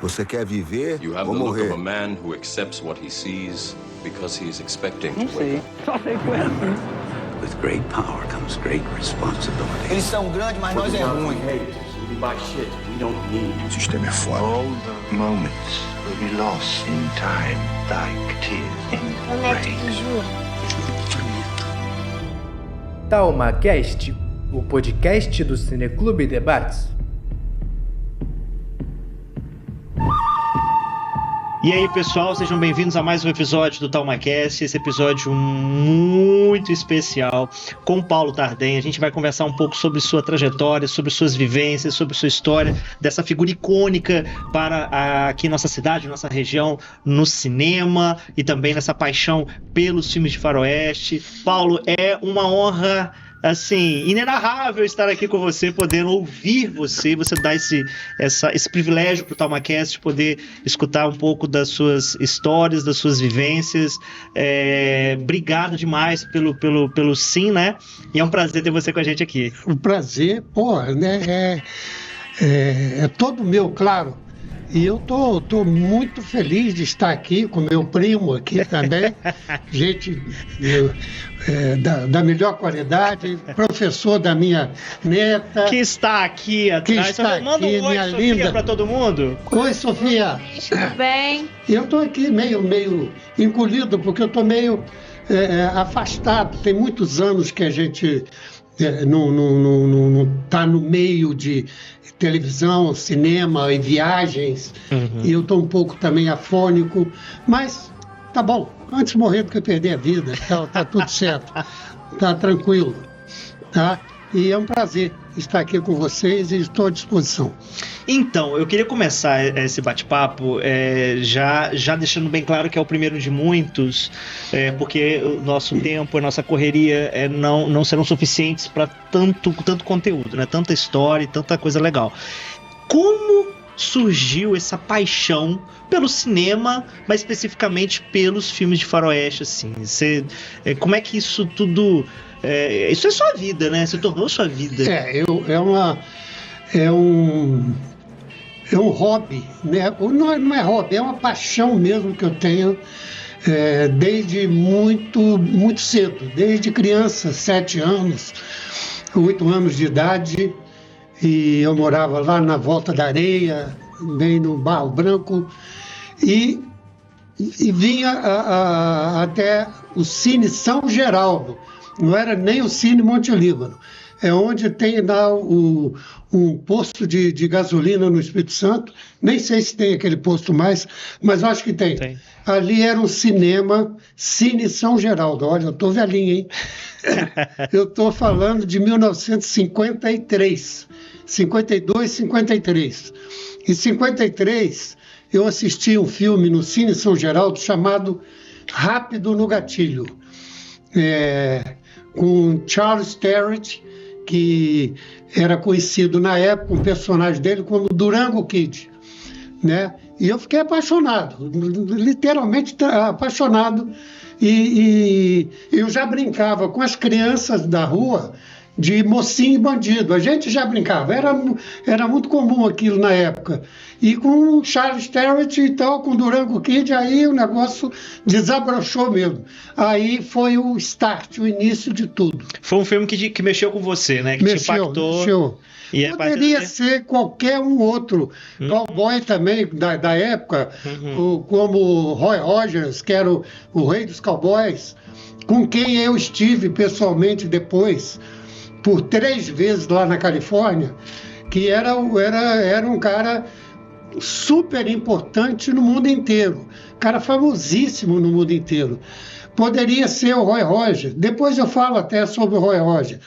Você quer viver You have ou the look of morrer? a man who accepts what he sees because he is expecting Não to wake sei. up. Só sei que foi assim. With great power comes great responsibility. Eles são grandes, mas nós é ruim. O sistema é foda. All the moments will be lost in time, like tears in rain. TalmaCast, o podcast do Cineclube Debates. E aí, pessoal, sejam bem-vindos a mais um episódio do TalmaCast, esse episódio muito especial com o Paulo Tarden. A gente vai conversar um pouco sobre sua trajetória, sobre suas vivências, sobre sua história, dessa figura icônica para aqui nossa cidade, nossa região, no cinema e também nessa paixão pelos filmes de faroeste. Paulo, é uma honra assim, inenarrável estar aqui com você, podendo ouvir você dar esse privilégio para o TalmaCast, de poder escutar um pouco das suas histórias, das suas vivências. Obrigado demais pelo sim, né? E é um prazer ter você com a gente aqui. O prazer, né? É todo meu, claro. E eu tô muito feliz de estar aqui com meu primo aqui também, gente da melhor qualidade, professor da minha neta. Que está aqui atrás. Manda um oi, minha Sofia, linda. para todo mundo. Oi, Sofia. Tudo bem? Eu estou aqui meio encolhido, porque eu estou meio afastado. Tem muitos anos que a gente não está no meio de televisão, cinema e viagens. E eu estou um pouco também afônico, mas tá bom, antes morrer do que perder a vida, tá tudo certo, tá tranquilo, tá? E é um prazer estar aqui com vocês e estou à disposição. Então, eu queria começar esse bate-papo já deixando bem claro que é o primeiro de muitos, porque o nosso tempo, a nossa correria não serão suficientes para tanto conteúdo, né? Tanta história e tanta coisa legal. Como surgiu essa paixão pelo cinema, mas especificamente pelos filmes de faroeste, assim? Como é que isso tudo... isso é sua vida, né? Se tornou sua vida. É um hobby, né? Não é hobby, é uma paixão mesmo que eu tenho desde muito cedo, desde criança, 7 anos, 8 anos de idade, e eu morava lá na Volta da Areia, bem no Barro Branco, e vinha até o Cine São Geraldo, não era nem o Cine Monte Líbano, é onde tem lá um posto de gasolina no Espírito Santo, nem sei se tem aquele posto mais, mas acho que tem. Ali era um cinema, Cine São Geraldo. Olha, eu estou velhinho, hein? Eu estou falando de 1953, 52, 53. Em 53, eu assisti um filme no Cine São Geraldo chamado Rápido no Gatilho, com Charles Terrett, que era conhecido na época, um personagem dele como Durango Kid, né? E eu fiquei apaixonado, literalmente apaixonado, e eu já brincava com as crianças da rua de mocinho e bandido. A gente já brincava, era muito comum aquilo na época. E com Charles Terrett e tal, com Durango Kid, aí o negócio desabrochou mesmo. Aí foi o start, o início de tudo. Foi um filme que mexeu com você, né? Que te impactou. Mexeu. Poderia ser qualquer um outro. Cowboy também, da época, como Roy Rogers, que era o rei dos cowboys, com quem eu estive pessoalmente depois, por 3 vezes lá na Califórnia, que era um cara super importante no mundo inteiro, cara famosíssimo no mundo inteiro. Poderia ser o Roy Rogers, depois eu falo até sobre o Roy Rogers,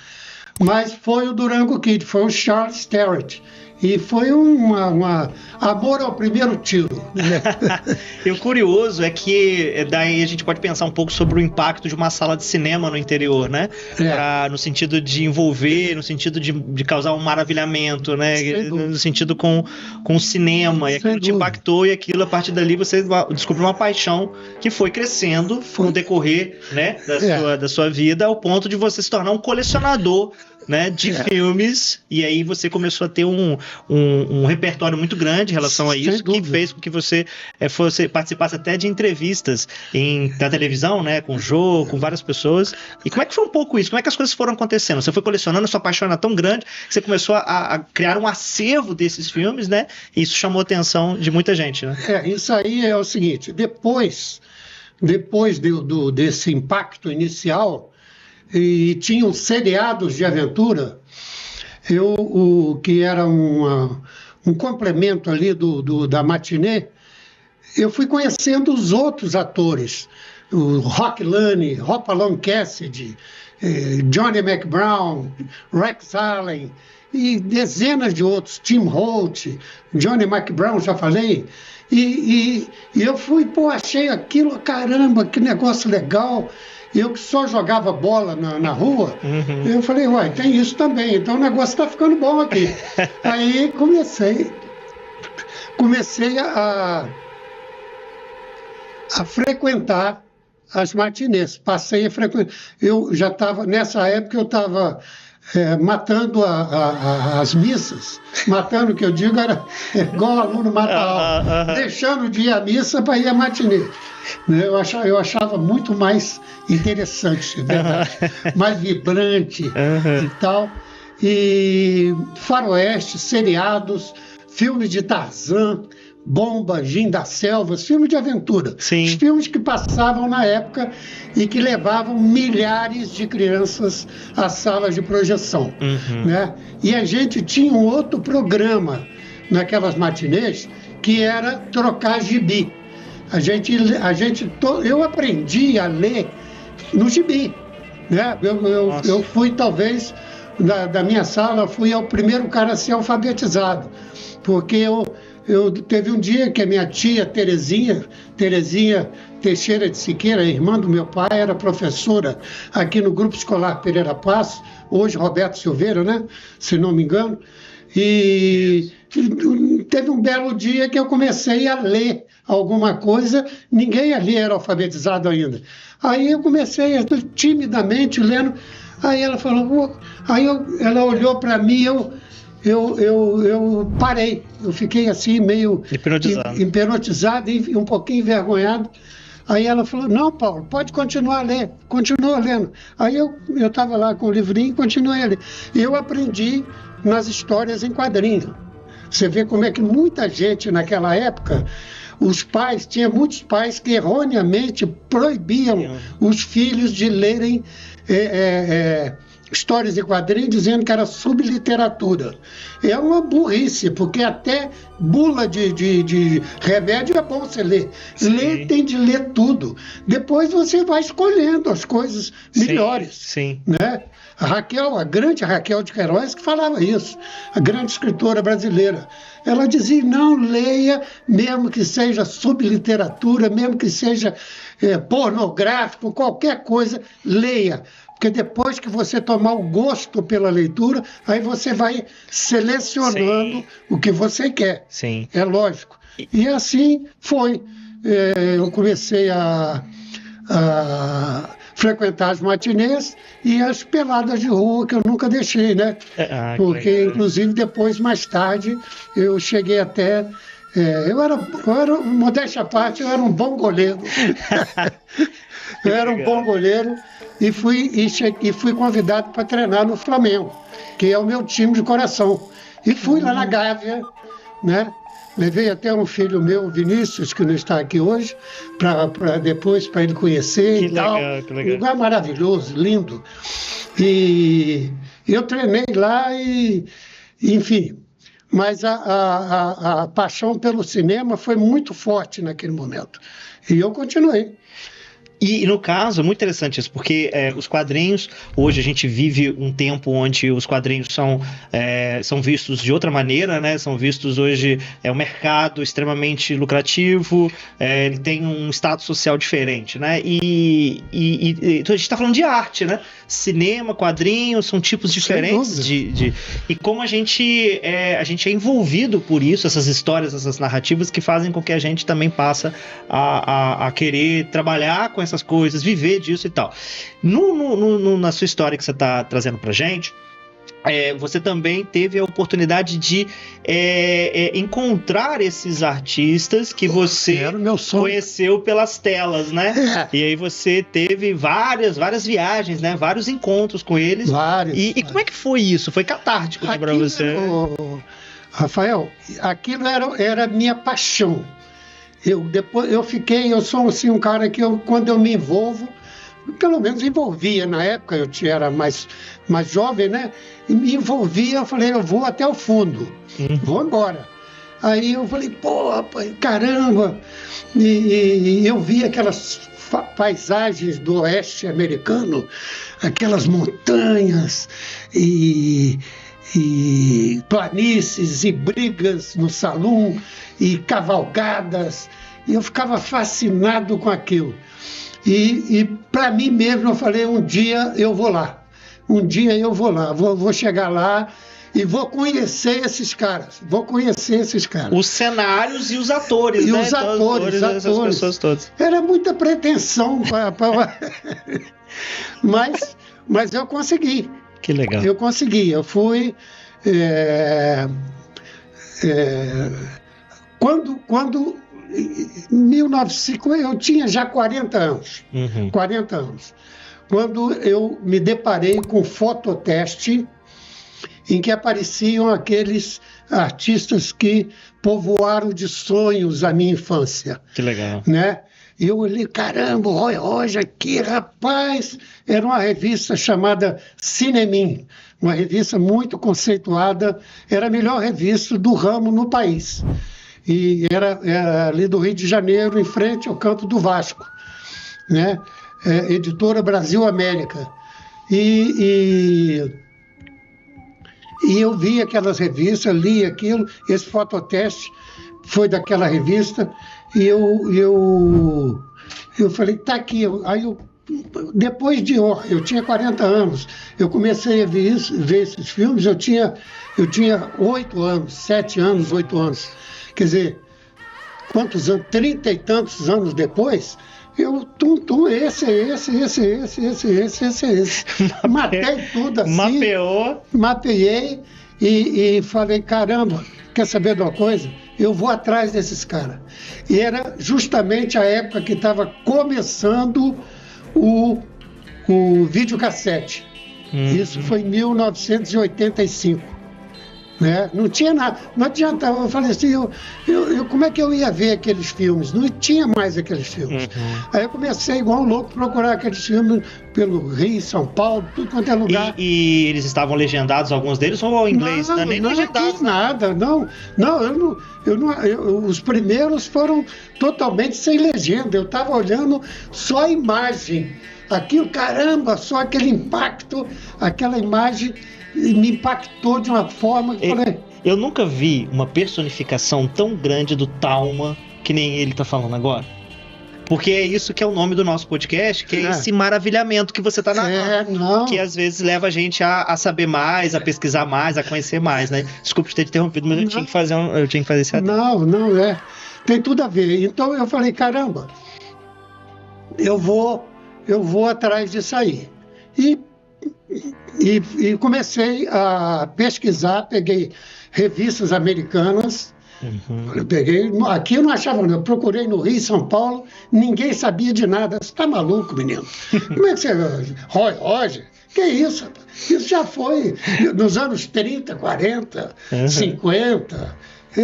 mas foi o Durango Kid, foi o Charles Terrett. E foi um amor ao primeiro tiro. Né? E o curioso é que daí a gente pode pensar um pouco sobre o impacto de uma sala de cinema no interior, né? No sentido de envolver, no sentido de causar um maravilhamento, né? No sentido com o cinema. E aquilo te impactou, e aquilo, a partir dali, você descobriu uma paixão que foi crescendo no decorrer, né, da sua vida, ao ponto de você se tornar um colecionador né, de filmes, e aí você começou a ter um repertório muito grande em relação a isso, que fez com que você participasse até de entrevistas na televisão, né, com o Jô, com várias pessoas. E como é que foi um pouco isso? Como é que as coisas foram acontecendo? Você foi colecionando, sua paixão era tão grande que você começou a criar um acervo desses filmes, né? E isso chamou a atenção de muita gente, né? Isso aí é o seguinte, depois desse impacto inicial, e tinham seriados de aventura, que era um complemento ali da matinê, eu fui conhecendo os outros atores, o Rock Lane, Hopalong Cassidy, Johnny McBrown, Rex Allen e dezenas de outros, Tim Holt, Johnny McBrown, já falei, e eu fui, achei aquilo, caramba, que negócio legal. Eu que só jogava bola na rua, eu falei, tem isso também, então o negócio está ficando bom aqui. Aí comecei a frequentar as matinês, passei a frequentar. Eu já estava, nessa época eu estava matando as missas, matando, o que eu digo, era igual aluno mata aula, deixando de ir à missa para ir à matinê. Eu achava muito mais interessante, verdade? Mais vibrante e tal. E faroeste, seriados, filmes de Tarzan, Bomba, Jim da Selva, filmes de aventura. Sim. Os filmes que passavam na época e que levavam milhares de crianças às salas de projeção. Né? E a gente tinha um outro programa naquelas matinês que era trocar gibi. Eu aprendi a ler no gibi, né? Eu fui, talvez, da minha sala, fui o primeiro cara a ser alfabetizado, porque teve um dia que a minha tia Terezinha Teixeira de Siqueira, irmã do meu pai, era professora aqui no Grupo Escolar Pereira Passo, hoje Roberto Silveira, né? Se não me engano, e teve um belo dia que eu comecei a ler alguma coisa, ninguém ali era alfabetizado ainda. Aí eu comecei timidamente lendo, aí ela falou, ela olhou para mim, eu parei, eu fiquei assim meio hipnotizado e um pouquinho envergonhado. Aí ela falou, não, Paulo, pode continuar a ler, continua lendo. Aí eu estava lá com o livrinho e continuei a ler. Eu aprendi nas histórias em quadrinho. Você vê como é que muita gente naquela época, tinha muitos pais que erroneamente proibiam os filhos de lerem histórias em quadrinhos, dizendo que era subliteratura. É uma burrice, porque até bula de remédio é bom você ler. Ler, tem de ler tudo. Depois você vai escolhendo as coisas melhores. Sim. Né? A grande Raquel de Queiroz, que falava isso, a grande escritora brasileira. Ela dizia, não, leia, mesmo que seja subliteratura, mesmo que seja pornográfico, qualquer coisa, leia. Porque depois que você tomar o gosto pela leitura, aí você vai selecionando o que você quer. Sim. É lógico. E assim foi. Eu comecei a frequentar as matinês e as peladas de rua, que eu nunca deixei, né? Porque, inclusive, depois, mais tarde, eu cheguei até... modéstia à parte, eu era um bom goleiro. Eu era um bom goleiro e fui convidado para treinar no Flamengo, que é o meu time de coração. E fui lá na Gávea, né? Levei até um filho meu, Vinícius, que não está aqui hoje, para depois, para ele conhecer e tal. Que legal. Um lugar maravilhoso, lindo. E eu treinei lá e, enfim... Mas a paixão pelo cinema foi muito forte naquele momento. E eu continuei. E no caso, é muito interessante isso, porque os quadrinhos, hoje a gente vive um tempo onde os quadrinhos são vistos de outra maneira, né? São vistos hoje, um mercado extremamente lucrativo, ele tem um status social diferente, né? Então a gente está falando de arte, né? Cinema, quadrinhos, são tipos diferentes e como a gente é envolvido por isso, essas histórias, essas narrativas que fazem com que a gente também passe a querer trabalhar com essas coisas, viver disso e tal. Na sua história que você está trazendo pra gente, você também teve a oportunidade de encontrar esses artistas que você Era o meu sonho. conheceu pelas telas, né? E aí você teve várias viagens, né? Vários encontros com eles. Vários. E como é que foi isso? Foi catártico, né, pra Aquilo, você? Rafael, aquilo era minha paixão. Eu sou assim, um cara que quando eu me envolvo, pelo menos envolvia na época, eu era mais jovem, né? E me envolvia, eu falei, eu vou até o fundo, vou embora. Aí eu falei, pô, rapaz, caramba! E eu vi aquelas paisagens do oeste americano, aquelas montanhas e planícies e brigas no salão e cavalgadas, e eu ficava fascinado com aquilo. E para mim mesmo eu falei, um dia eu vou lá, vou chegar lá e vou conhecer esses caras, Os cenários e os atores, E né? os atores. Essas pessoas todas. Era muita pretensão, mas eu consegui. Que legal. Eu consegui, eu fui. Quando em 1950, eu tinha já 40 anos. 40 anos. Quando eu me deparei com fototeste, em que apareciam aqueles artistas que povoaram de sonhos a minha infância. Que legal. Né? E eu olhei, caramba, o Roy Rogers aqui, rapaz! Era uma revista chamada Cinemin, uma revista muito conceituada, era a melhor revista do ramo no país. E era ali do Rio de Janeiro, em frente ao campo do Vasco, né? Editora Brasil América. E eu vi aquelas revistas, li aquilo, esse fototeste foi daquela revista, e eu falei, tá aqui. Aí depois eu tinha 40 anos, eu comecei a ver esses filmes, eu tinha 8 anos, 7 anos, 8 anos. Quer dizer, quantos anos? 30 e tantos anos depois, eu esse. Matei tudo assim. Mapeei e falei, caramba, quer saber de uma coisa? Eu vou atrás desses caras. E era justamente a época que estava começando o videocassete. Isso foi em 1985. Né? Não tinha nada, não adiantava. Eu falei assim, como é que eu ia ver aqueles filmes? Não tinha mais aqueles filmes. Aí eu comecei, igual um louco, procurar aqueles filmes pelo Rio, São Paulo, tudo quanto é lugar. E eles estavam legendados, alguns deles, ou em inglês? Não, Nem não legendados. Nada, não. Os primeiros foram totalmente sem legenda. Eu estava olhando só a imagem. Aquilo, caramba, só aquele impacto, aquela imagem me impactou de uma forma que eu nunca vi uma personificação tão grande do Talma que nem ele tá falando agora. Porque é isso que é o nome do nosso podcast, que é esse maravilhamento que você tá narrando. Que às vezes leva a gente a saber mais, a pesquisar mais, a conhecer mais, né? Desculpe ter te interrompido, mas eu tinha que fazer esse adendo. Não, tem tudo a ver. Então eu falei, caramba, eu vou atrás disso aí. E comecei a pesquisar, peguei revistas americanas, aqui eu não achava, eu procurei no Rio, São Paulo, ninguém sabia de nada. Você está maluco, menino? Como é que você... Roy Rogers? Que isso, rapaz? Isso já foi nos anos 30, 40, 50...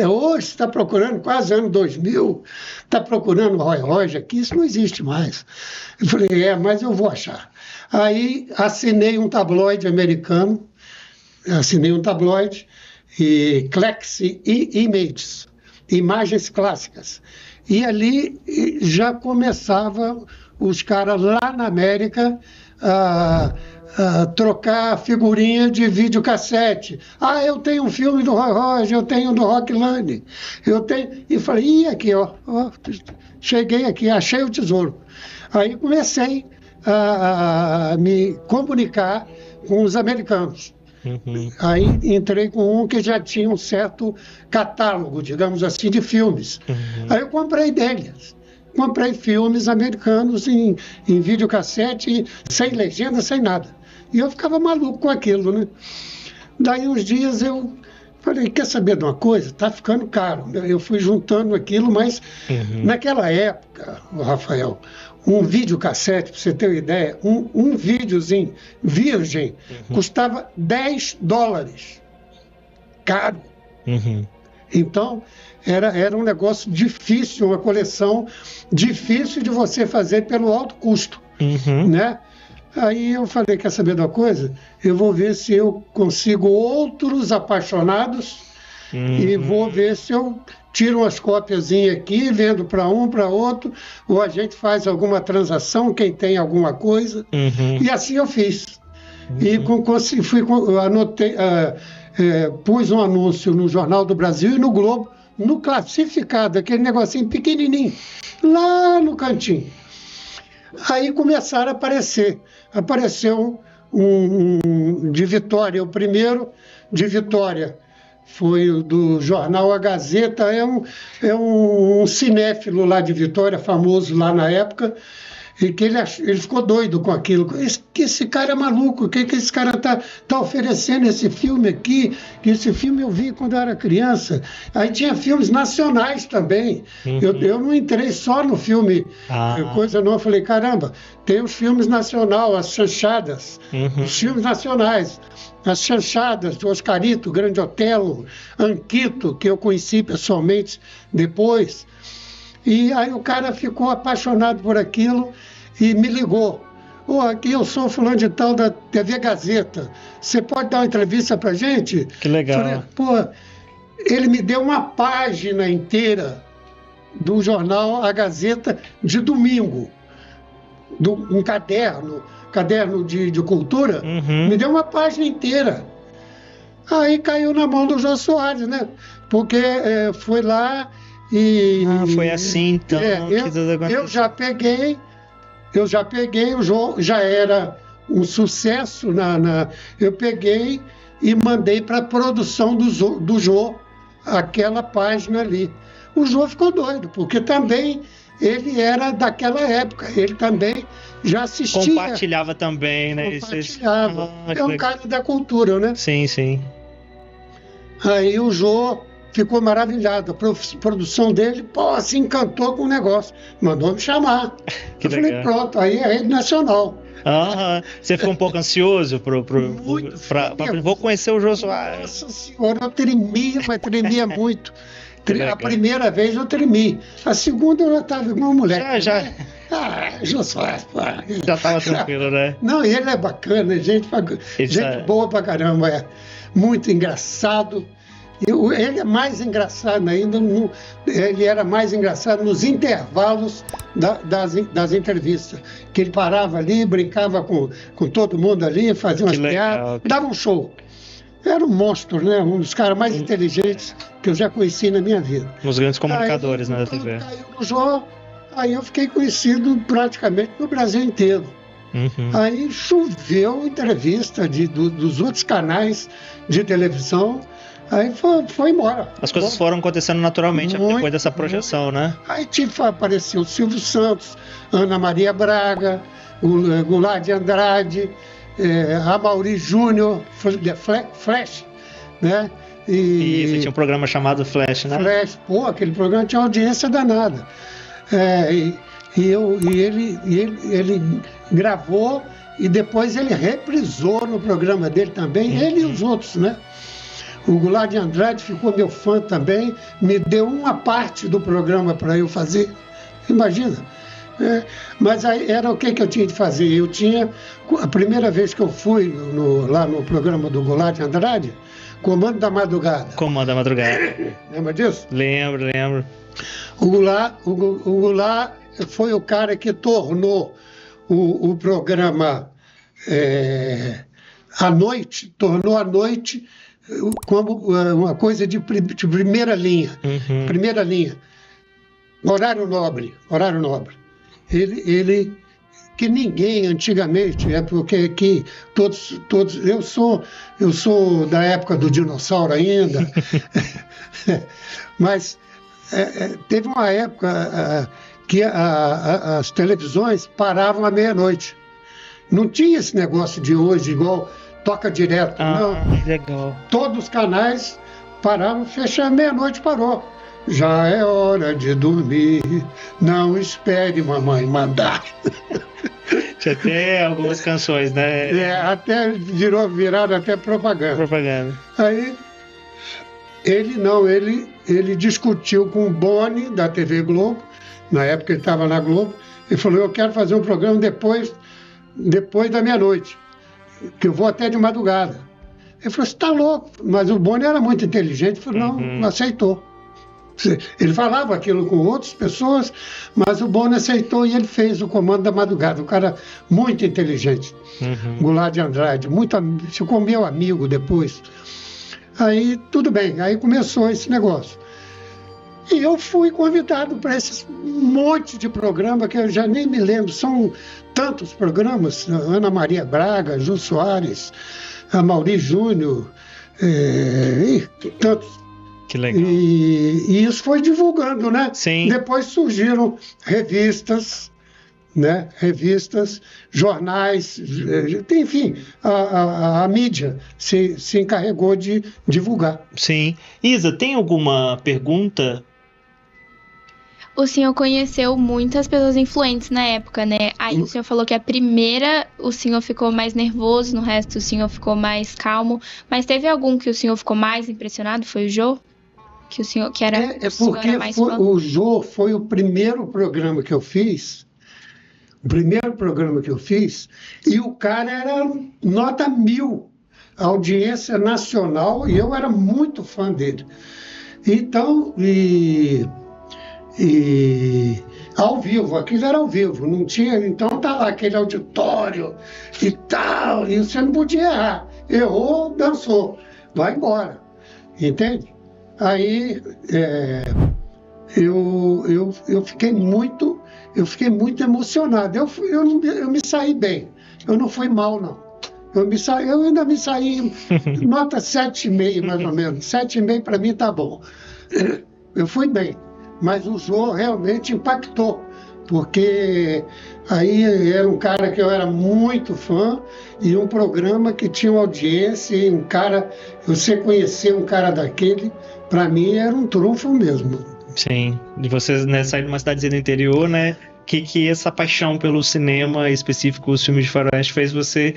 Hoje está procurando, quase ano 2000, está procurando Roy Rogers aqui, isso não existe mais. Eu falei, mas eu vou achar. Aí assinei um tabloide americano, e Clexi Images, imagens clássicas. E ali já começava os caras lá na América a trocar figurinha de videocassete. Eu tenho um filme do Roy Rogers, eu tenho do Rockland, e falei, aqui, cheguei aqui, achei o tesouro. Aí comecei a me comunicar com os americanos. Aí entrei com um que já tinha um certo catálogo, digamos assim, de filmes. Aí eu comprei deles. Comprei filmes americanos em videocassete, sem legenda, sem nada. E eu ficava maluco com aquilo, né? Daí uns dias eu falei, quer saber de uma coisa? Tá ficando caro. Eu fui juntando aquilo, mas naquela época, Rafael, um videocassete, para você ter uma ideia, um videozinho virgem custava $10. Caro. Então, era um negócio difícil, uma coleção difícil de você fazer pelo alto custo, né? Aí eu falei, quer saber de uma coisa? Eu vou ver se eu consigo outros apaixonados e vou ver se eu tiro umas cópiazinhas aqui, vendo para um, para outro, ou a gente faz alguma transação, quem tem alguma coisa. E assim eu fiz. E anotei, pus um anúncio no Jornal do Brasil e no Globo, no classificado, aquele negocinho pequenininho, lá no cantinho. Aí começaram a aparecer. Apareceu um de Vitória, o primeiro de Vitória. Foi o do jornal A Gazeta, é um cinéfilo lá de Vitória, famoso lá na época, e que ele ficou doido com aquilo. Esse cara é maluco, o que esse cara tá oferecendo esse filme aqui? Esse filme eu vi quando eu era criança. Aí tinha filmes nacionais também. Eu não entrei só no filme, coisa não. Eu falei, caramba, tem os filmes nacionais, as chanchadas, os filmes nacionais. As chanchadas do Oscarito, Grande Otelo, Anquito, que eu conheci pessoalmente depois. E aí o cara ficou apaixonado por aquilo e me ligou. Aqui eu sou fulano de tal da TV Gazeta. Você pode dar uma entrevista pra gente? Que legal. Falei, ele me deu uma página inteira do jornal A Gazeta de domingo. Um caderno de cultura, me deu uma página inteira. Aí caiu na mão do Jô Soares, né? Porque foi lá e... foi assim, então. Eu já peguei, o Jô já era um sucesso. Eu peguei e mandei para a produção do Jô aquela página ali. O Jô ficou doido, porque também ele era daquela época, ele também já assistia. Compartilhava também, né? Compartilhava. É um cara da cultura, né? Sim, sim. Aí o Jô ficou maravilhado, a produção dele, se encantou com o negócio, mandou me chamar. Que eu falei, legal. Pronto, aí é rede nacional. Você ficou um pouco ansioso vou conhecer o Jô Soares. Nossa senhora, eu tremia, mas tremia muito. A primeira vez eu tremi. A segunda eu já estava igual uma mulher. Jô Soares, pô. Já estava tranquilo, né? Não, ele é bacana, gente boa pra caramba, é muito engraçado. Ele é mais engraçado ainda, ele era mais engraçado nos intervalos das entrevistas, que ele parava ali, brincava com todo mundo ali, fazia umas piadas, dava um show. Era um monstro, né? Um dos caras mais inteligentes que eu já conheci na minha vida. Um dos grandes comunicadores, né, da TV. Caiu no Jô, aí eu fiquei conhecido praticamente no Brasil inteiro. Aí choveu entrevista dos outros canais de televisão, aí foi embora. As coisas foram acontecendo naturalmente depois dessa projeção, né? Aí apareceu o Silvio Santos, Ana Maria Braga, o Goulart de Andrade, Amaury Júnior, Flash, né? Isso, tinha um programa chamado Flash, né? Flash, aquele programa tinha audiência danada. Ele gravou e depois ele reprisou no programa dele também, ele e os outros, né? O Goulart de Andrade ficou meu fã também, me deu uma parte do programa para eu fazer, imagina. Mas aí era o que eu tinha de fazer. A primeira vez que eu fui lá no programa do Goulart de Andrade, Comando da Madrugada. Comando da Madrugada. Lembra disso? Lembro. O Goulart foi o cara que tornou o programa à noite, como uma coisa de primeira linha. Primeira linha. Horário nobre. Ele que ninguém antigamente, porque que todos eu sou da época do dinossauro ainda, mas teve uma época que as televisões paravam à meia-noite. Não tinha esse negócio de hoje, igual toca direto. Não. Legal. Todos os canais pararam, fecharam, meia-noite parou. Já é hora de dormir, não espere mamãe mandar. Tinha até algumas canções, né? Até viraram até propaganda. Aí, ele discutiu com o Boni, da TV Globo, na época ele estava na Globo, e falou, eu quero fazer um programa depois da meia-noite, que eu vou até de madrugada. Ele falou, você está louco? Mas o Boni era muito inteligente, falou, não aceitou. Ele falava aquilo com outras pessoas, mas o Boni aceitou e ele fez o Comando da Madrugada. Um cara muito inteligente, Goulart de Andrade, ficou meu amigo depois. Aí tudo bem, aí começou esse negócio. E eu fui convidado para esse monte de programa que eu já nem me lembro, são tantos programas, Ana Maria Braga, Jô Soares, Amaury Júnior, tantos. Que legal. E isso foi divulgando, né? Sim. Depois surgiram revistas, né? Revistas, jornais, enfim, a mídia se encarregou de divulgar. Sim. Isa, tem alguma pergunta? O senhor conheceu muitas pessoas influentes na época, né? Aí o senhor falou que a primeira o senhor ficou mais nervoso, no resto o senhor ficou mais calmo. Mas teve algum que o senhor ficou mais impressionado? Foi o Jô? Que o senhor que era porque mais o Jô foi o primeiro programa que eu fiz. O primeiro programa que eu fiz, e o cara era nota 1000, audiência nacional, e eu era muito fã dele. Então, ao vivo, aquilo era ao vivo, não tinha, então tá lá aquele auditório e tal, e você não podia errar. Errou, dançou, vai embora, entende? Aí eu fiquei muito emocionado. Eu me saí bem. Eu não fui mal, não. Eu ainda me saí nota 7,5 mais ou menos. 7,5 para mim tá bom. Eu fui bem, mas o Jô realmente impactou, porque aí era um cara que eu era muito fã e um programa que tinha uma audiência e um cara, você conhecer um cara daquele, para mim era um trunfo mesmo. Sim, de vocês, né, sair de uma cidadezinha do interior, né? Que essa paixão pelo cinema, em específico os filmes de faroeste, fez você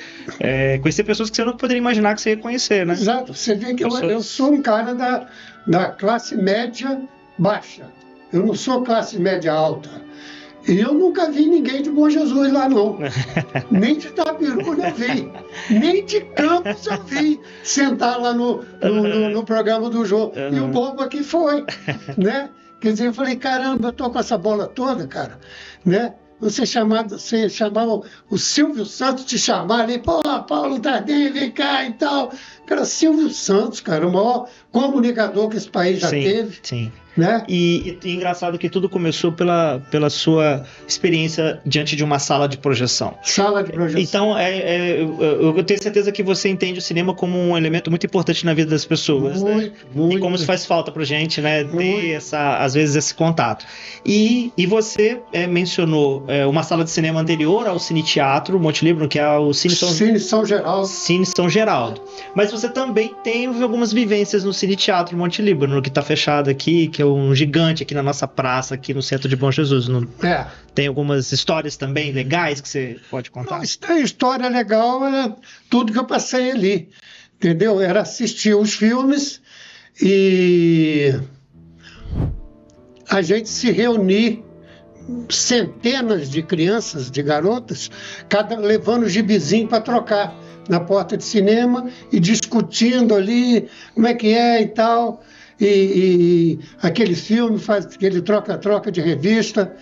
conhecer pessoas que você não poderia imaginar que você ia conhecer, né? Exato, você vê que eu sou um cara da classe média baixa, eu não sou classe média alta. E eu nunca vi ninguém de Bom Jesus lá, não. Nem de Itaperuna eu vi. Nem de Campos eu vi sentar lá no programa do Jô. E o bobo aqui foi, né? Quer dizer, eu falei, caramba, eu tô com essa bola toda, cara, né? Você chamava o Silvio Santos, te chamar ali, pô, Paulo Tardenha, vem cá e tal. Cara, Silvio Santos, cara, o maior comunicador que esse país já teve. Sim. Né? E engraçado que tudo começou pela sua experiência diante de uma sala de projeção. Sala de projeção. Então, eu tenho certeza que você entende o cinema como um elemento muito importante na vida das pessoas. Muito. E como isso faz falta pra gente, né? Ter, às vezes, esse contato. E você mencionou uma sala de cinema anterior ao Cine Teatro Monte Líbano, que é o Cine São Geraldo. Cine São Geraldo. Mas você também teve algumas vivências no Cine Teatro Monte Líbano, que está fechado aqui, que é um gigante aqui na nossa praça, aqui no centro de Bom Jesus. Não... Tem algumas histórias também legais que você pode contar? A história legal era tudo que eu passei ali, entendeu? Era assistir os filmes e a gente se reunir, centenas de crianças, de garotas, levando gibizinho para trocar na porta de cinema e discutindo ali como é que é e tal. E aquele filme faz aquele troca-troca de revista.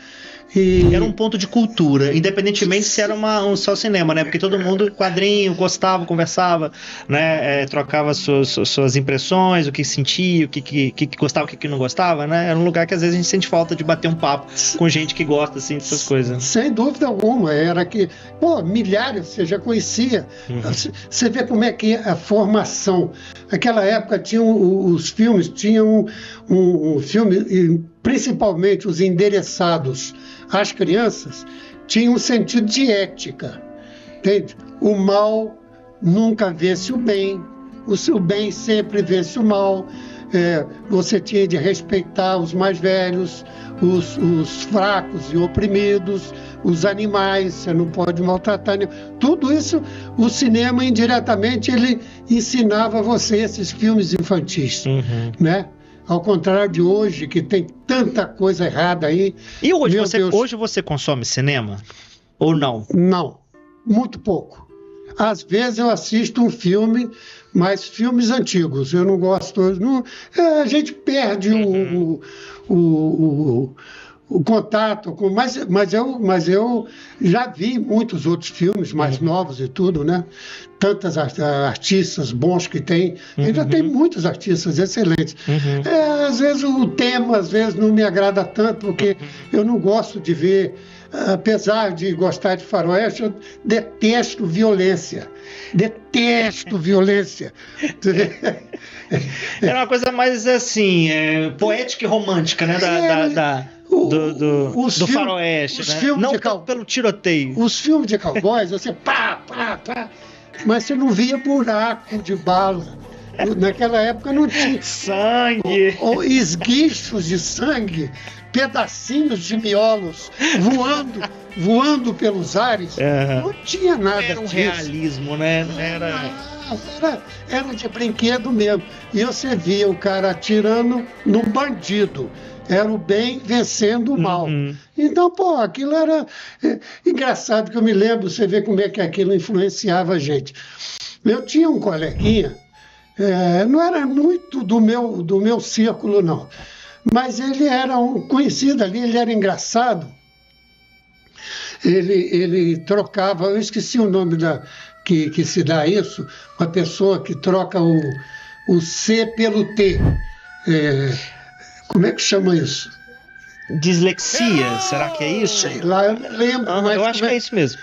Era um ponto de cultura, independentemente se era só cinema, né? Porque todo mundo, quadrinho, gostava, conversava, né? Trocava suas impressões, o que sentia, o que gostava, o que não gostava, né? Era um lugar que às vezes a gente sente falta de bater um papo com gente que gosta, assim, dessas coisas. Sem dúvida alguma, era que, milhares você já conhecia. Você vê como é que é a formação. Naquela época os filmes tinham um filme, principalmente os endereçados às crianças, tinham um sentido de ética, entende? O mal nunca vence o bem, o seu bem sempre vence o mal. Você tinha de respeitar os mais velhos, os fracos e oprimidos, os animais, você não pode maltratar nenhum. Tudo isso, o cinema indiretamente ele ensinava você esses filmes infantis, né? Ao contrário de hoje, que tem tanta coisa errada aí. E hoje você consome cinema? Ou não? Não, muito pouco. Às vezes eu assisto um filme, mas filmes antigos, eu não gosto. A gente perde o contato com. Mas eu já vi muitos outros filmes mais novos e tudo, né? Tantas artistas bons que tem. Ainda tem muitos artistas excelentes. Às vezes o tema, às vezes não me agrada tanto, porque eu não gosto de ver. Apesar de gostar de faroeste, eu detesto violência. Detesto violência. É uma coisa mais assim, poética e romântica, né? Do faroeste, os né? Filmes não pelo tiroteio. Os filmes de cowboys, você pá, mas você não via buraco de bala. Naquela época não tinha sangue, ou esguichos de sangue, pedacinhos de miolos voando pelos ares. Não tinha nada era um disso. Realismo, né? Era de brinquedo mesmo. E você via o cara atirando no bandido. Era o bem vencendo o mal. Então, aquilo era engraçado, que eu me lembro, você vê como é que aquilo influenciava a gente. Eu tinha um coleguinha, não era muito do meu círculo, não. Mas ele era um conhecido ali, ele era engraçado. Ele trocava, eu esqueci o nome que se dá isso, uma pessoa que troca o C pelo T. Como é que chama isso? Dislexia, será que é isso? Sei lá, eu não lembro. Mas eu acho que é isso mesmo.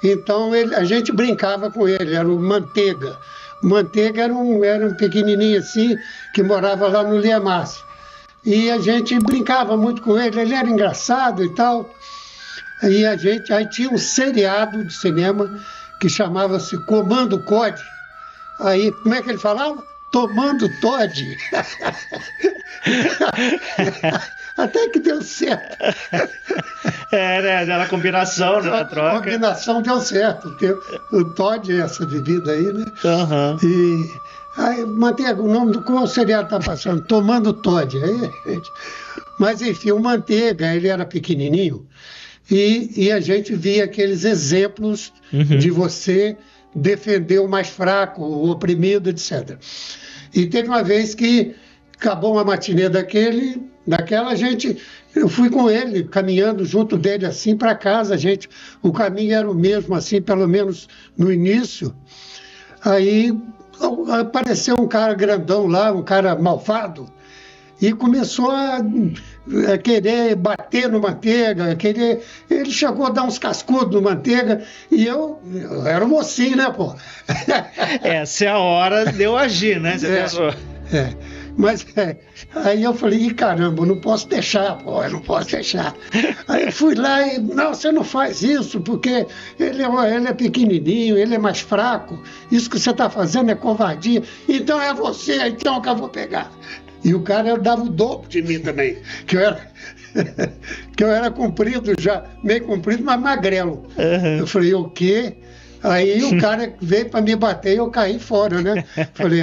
Então a gente brincava com ele, era o Manteiga. O Manteiga era um pequenininho assim, que morava lá no Liamácio. E a gente brincava muito com ele, ele era engraçado e tal. E aí tinha um seriado de cinema que chamava-se Comando Code. Aí, como é que ele falava? Tomando Todd. Até que deu certo. Era a combinação, né? A troca. A combinação deu certo. O Todd é essa bebida aí, né? E aí, Manteiga, o nome do qual seriado está passando? Tomando Todd. Mas, enfim, o Manteiga, ele era pequenininho e a gente via aqueles exemplos de você defender o mais fraco, o oprimido, etc. E teve uma vez que acabou uma matinê daquela, eu fui com ele, caminhando junto dele assim para casa, o caminho era o mesmo assim, pelo menos no início. Aí apareceu um cara grandão lá, um cara malvado, e começou a querer bater no Manteiga, ele chegou a dar uns cascudos no Manteiga, e eu era um mocinho, né, pô? Essa é a hora de eu agir, né? Você pensou? Mas aí eu falei, caramba, eu não posso deixar, pô, eu não posso deixar. Aí eu fui lá e, não, você não faz isso, porque ele é pequenininho, ele é mais fraco, isso que você está fazendo é covardia, então é você, então que eu vou pegar. E o cara dava o dobro de mim também, que eu era comprido já, meio comprido, mas magrelo. Eu falei, o quê? Aí o cara veio para me bater e eu caí fora, né? Falei,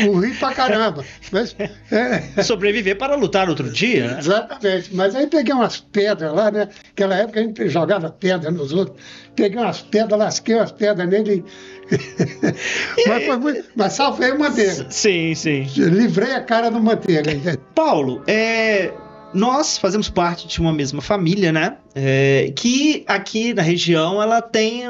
morri pra caramba. Mas, sobreviver para lutar outro dia, né? Exatamente. Mas aí peguei umas pedras lá, né? Naquela época a gente jogava pedra nos outros. Peguei umas pedras, lasquei umas pedras nele. Mas salvei o Manteiga. Sim. Livrei a cara do Manteiga. Paulo, nós fazemos parte de uma mesma família, né? Que aqui na região ela tem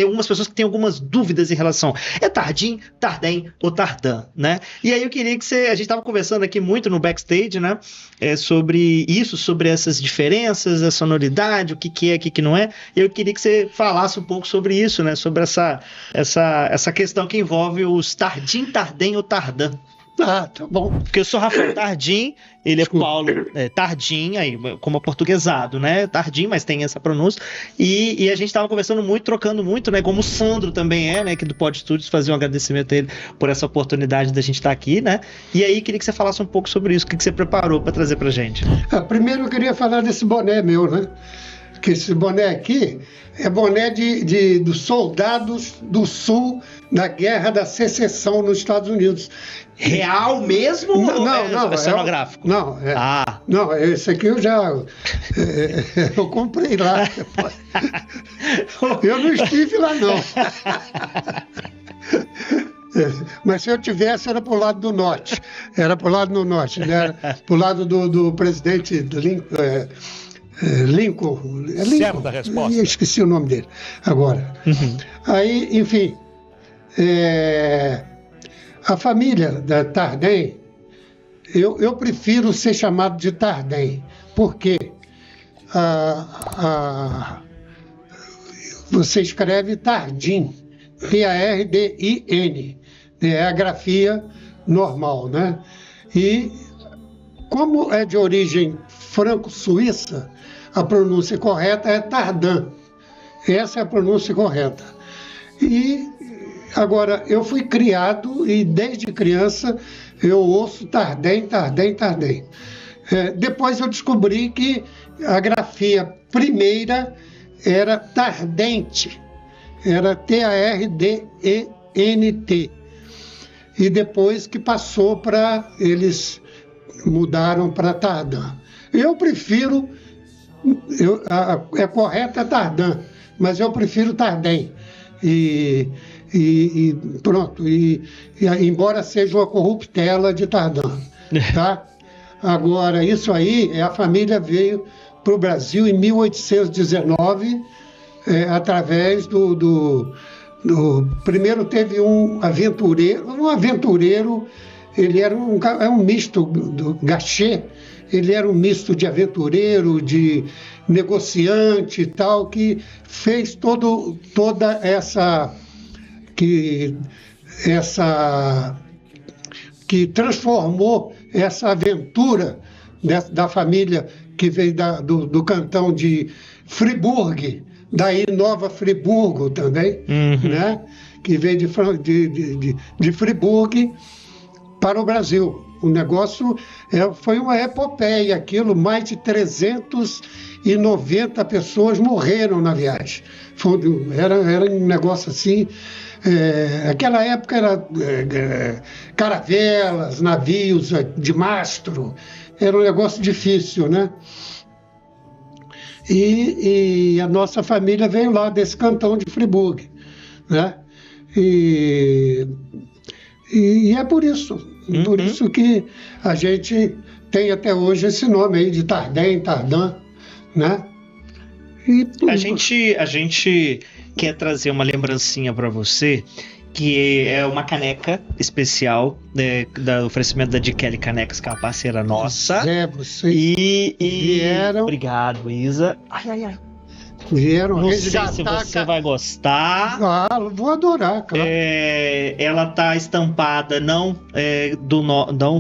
algumas pessoas que têm algumas dúvidas em relação. É Tardim, Tardem ou Tardan, né? E aí eu queria que a gente estava conversando aqui muito no backstage, né? Sobre isso, sobre essas diferenças, a sonoridade, o que é, o que não é. E eu queria que você falasse um pouco sobre isso, né? Sobre essa questão que envolve os Tardim, Tardem ou Tardan. Ah, tá bom. Porque eu sou Rafael Tardim, ele Desculpa. é Paulo Tardim, aí, como aportuguesado, né? Tardim, mas tem essa pronúncia. E a gente tava conversando muito, trocando muito, né? Como o Sandro também é, né? Que do Pod Studios, fazer um agradecimento a ele por essa oportunidade da gente estar aqui, né? E aí, queria que você falasse um pouco sobre isso, o que você preparou para trazer pra gente. Primeiro eu queria falar desse boné meu, né? Que esse boné aqui é boné dos soldados do Sul da Guerra da Secessão nos Estados Unidos. Real mesmo? Não, é cenográfico? Não, Ah. Não, esse aqui eu já eu comprei lá. Eu não estive lá, não. Mas se eu tivesse, era para o lado do norte. Era para o lado do norte, né? Para o lado do presidente Lincoln. Certo da resposta. Eu esqueci o nome dele agora. Aí, enfim, a família da Tardim, eu prefiro ser chamado de Tardim, porque você escreve Tardim, Tardin, é a grafia normal, né? E como é de origem franco-suíça, a pronúncia correta é Tardin. Essa é a pronúncia correta. E agora, eu fui criado e desde criança eu ouço Tardim. Depois eu descobri que a grafia primeira era Tardente, era Tardent. E depois que passou para, eles mudaram para Tardin. Eu prefiro, correto é Tardin, mas eu prefiro Tardim. E pronto, embora seja uma corruptela de Tardin, tá? Agora, isso aí, a família veio para o Brasil em 1819, através primeiro teve um aventureiro, ele era um misto do Gachet, ele era um misto de aventureiro, de negociante e tal, que fez toda essa que transformou essa aventura da família que veio do cantão de Friburgo, daí Nova Friburgo também, né? Que veio de Friburgo para o Brasil. O negócio foi uma epopeia, aquilo, mais de 390 pessoas morreram na viagem. Era um negócio assim. Aquela época era caravelas, navios de mastro, era um negócio difícil, né? E a nossa família veio lá desse cantão de Friburgo, né? E é por isso que a gente tem até hoje esse nome aí de Tardin, né? A gente quer trazer uma lembrancinha para você, que é uma caneca especial do oferecimento da Kelly Canecas, que é uma parceira nossa. Você vieram. Obrigado, Isa. Ai. Vieram não sei se você vai gostar. Vou adorar, claro. Ela tá estampada não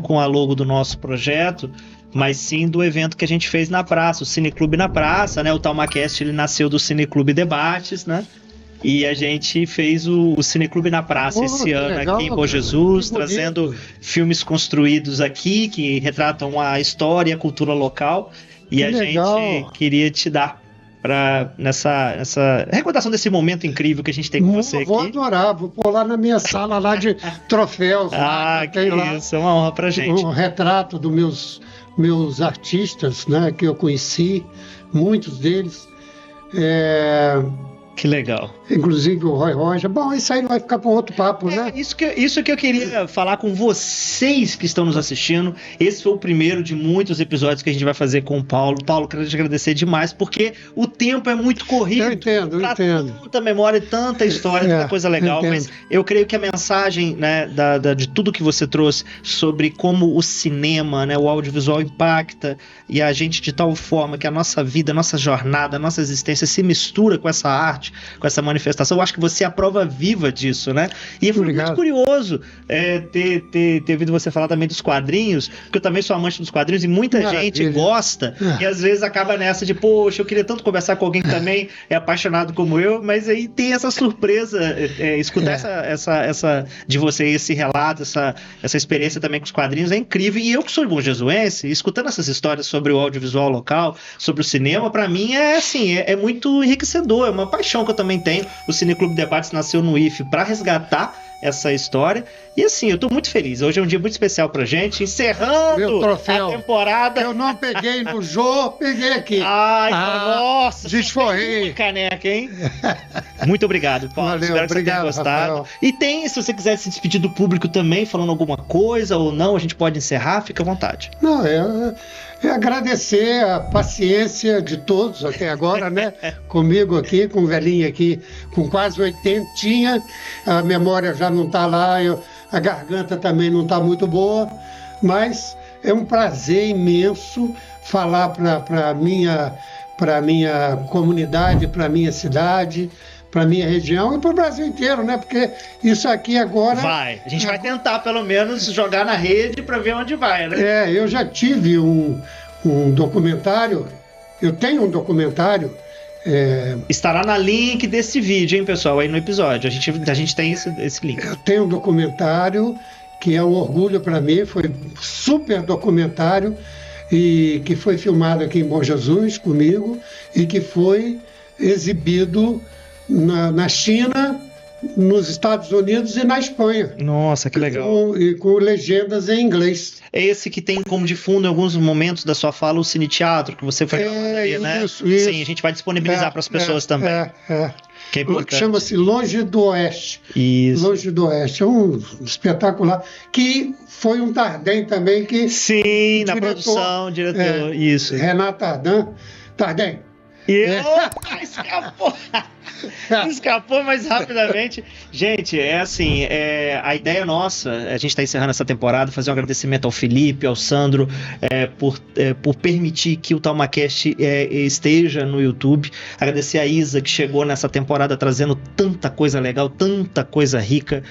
com a logo do nosso projeto, mas sim do evento que a gente fez na praça, o Cineclube na Praça, né? O TalmaCast, ele nasceu do Cineclube Debates, né? E a gente fez o Cineclube na Praça esse ano legal, aqui em Bom Jesus, trazendo filmes construídos aqui que retratam a história e a cultura local. E a gente queria te dar nessa recordação desse momento incrível que a gente tem com você aqui. Vou adorar, vou pôr lá na minha sala lá de troféus. Que isso, é uma honra pra gente. Um retrato dos meus artistas, né, que eu conheci, muitos deles. Que legal. Inclusive o Roy Rocha. Bom, isso aí vai ficar para outro papo, né? Isso que eu queria falar com vocês que estão nos assistindo. Esse foi o primeiro de muitos episódios que a gente vai fazer com o Paulo. Paulo, quero te agradecer demais, porque o tempo é muito corrido. Eu entendo. Tanta memória, tanta história, tanta coisa legal. Mas eu creio que a mensagem, né, de tudo que você trouxe sobre como o cinema, né, o audiovisual impacta e a gente de tal forma que a nossa vida, a nossa jornada, a nossa existência se mistura com essa arte, forte com essa manifestação. Eu acho que você é a prova viva disso, né? E foi muito curioso ter ouvido você falar também dos quadrinhos, porque eu também sou amante dos quadrinhos e muita gente gosta, e às vezes acaba nessa de, poxa, eu queria tanto conversar com alguém que também é apaixonado como eu, mas aí tem essa surpresa, escutar essa de você, esse relato, essa experiência também com os quadrinhos é incrível. E eu que sou bonjesuense, escutando essas histórias sobre o audiovisual local, sobre o cinema, pra mim é muito enriquecedor, é uma paixão que eu também tenho. O Cineclube Debates nasceu no IFE pra resgatar essa história, e assim, eu tô muito feliz. Hoje é um dia muito especial pra gente, encerrando meu troféu. A temporada. Eu não peguei no Jô, peguei aqui. Ai, nossa, desforrei. Caneca, hein? Muito obrigado, Paulo. Valeu, espero obrigado, que você tenha gostado. Rafael. E tem, se você quiser se despedir do público também, falando alguma coisa ou não, a gente pode encerrar, fica à vontade. Não, é agradecer a paciência de todos até agora, né? Comigo aqui, com o velhinho aqui, com quase 80, a memória já não está lá, a garganta também não está muito boa, mas é um prazer imenso falar para minha comunidade, para minha cidade, para minha região e para o Brasil inteiro, né? Porque isso aqui agora... A gente vai tentar pelo menos jogar na rede para ver onde vai, né? Eu já tive um documentário, eu tenho um documentário... Estará na link desse vídeo, hein, pessoal, aí no episódio. A gente tem esse link. Eu tenho um documentário que é um orgulho para mim, foi um super documentário e que foi filmado aqui em Bom Jesus comigo e que foi exibido na China, nos Estados Unidos e na Espanha. Nossa, que legal. Com legendas em inglês. É esse que tem como de fundo em alguns momentos da sua fala o Cine Teatro, que você foi né? Isso. Sim, a gente vai disponibilizar para as pessoas também. Que é importante. Chama-se Longe do Oeste. Isso. Longe do Oeste. É um espetacular. Que foi um Tarden também que... Sim, na produção, diretor. Isso. Renato Tarden. Escapou mais rapidamente. Gente, a ideia nossa, a gente está encerrando essa temporada, fazer um agradecimento ao Felipe, ao Sandro, por permitir que o TalmaCast esteja no YouTube. Agradecer a Isa, que chegou nessa temporada trazendo tanta coisa legal, tanta coisa rica,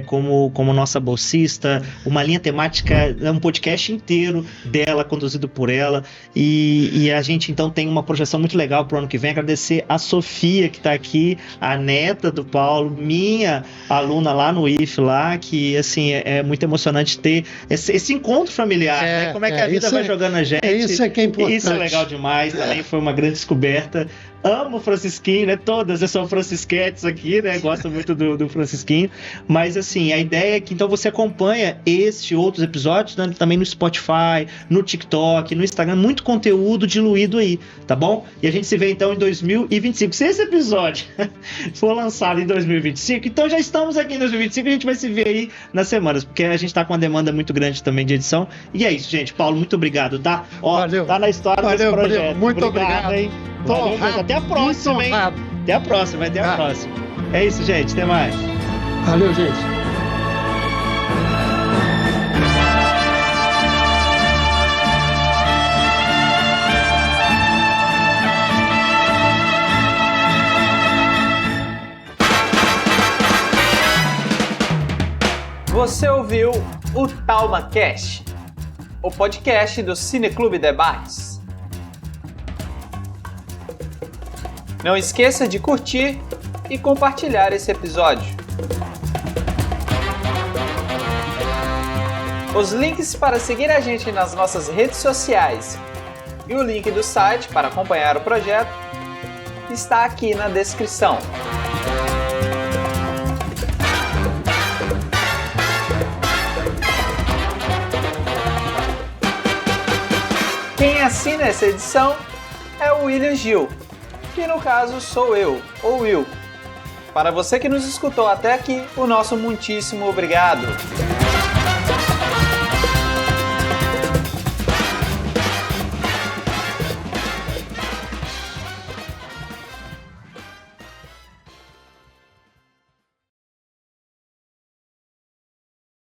como nossa bolsista, uma linha temática, um podcast inteiro dela, conduzido por ela, e a gente então tem uma projeção muito legal para o ano que vem. Agradecer a Sofia, que está aqui, a neta do Paulo, minha aluna lá no IFE, lá, que assim, é muito emocionante ter esse encontro familiar, né? Como é que a vida vai jogando a gente. Isso é que é importante. Isso é legal demais, também foi uma grande descoberta. Amo o Francisquinho, né? Todas são francisquetes aqui, né? Gosto muito do Francisquinho. Mas, assim, a ideia é que então você acompanha este e outros episódios, né? Também no Spotify, no TikTok, no Instagram. Muito conteúdo diluído aí, tá bom? E a gente se vê, então, em 2025. Se esse episódio for lançado em 2025, então já estamos aqui em 2025 e a gente vai se ver aí nas semanas, porque a gente tá com uma demanda muito grande também de edição. E é isso, gente. Paulo, muito obrigado, tá? Valeu. Tá na história desse projeto. Muito obrigado. Hein? Valeu, até a próxima, hein? Até a próxima. É isso, gente. Até mais. Valeu, gente. Você ouviu o TalmaCast, o podcast do Cineclube Debates. Não esqueça de curtir e compartilhar esse episódio. Os links para seguir a gente nas nossas redes sociais e o link do site para acompanhar o projeto está aqui na descrição. Quem assina essa edição é o William Gil, que no caso sou eu, ou Will. Para você que nos escutou até aqui, o nosso muitíssimo obrigado.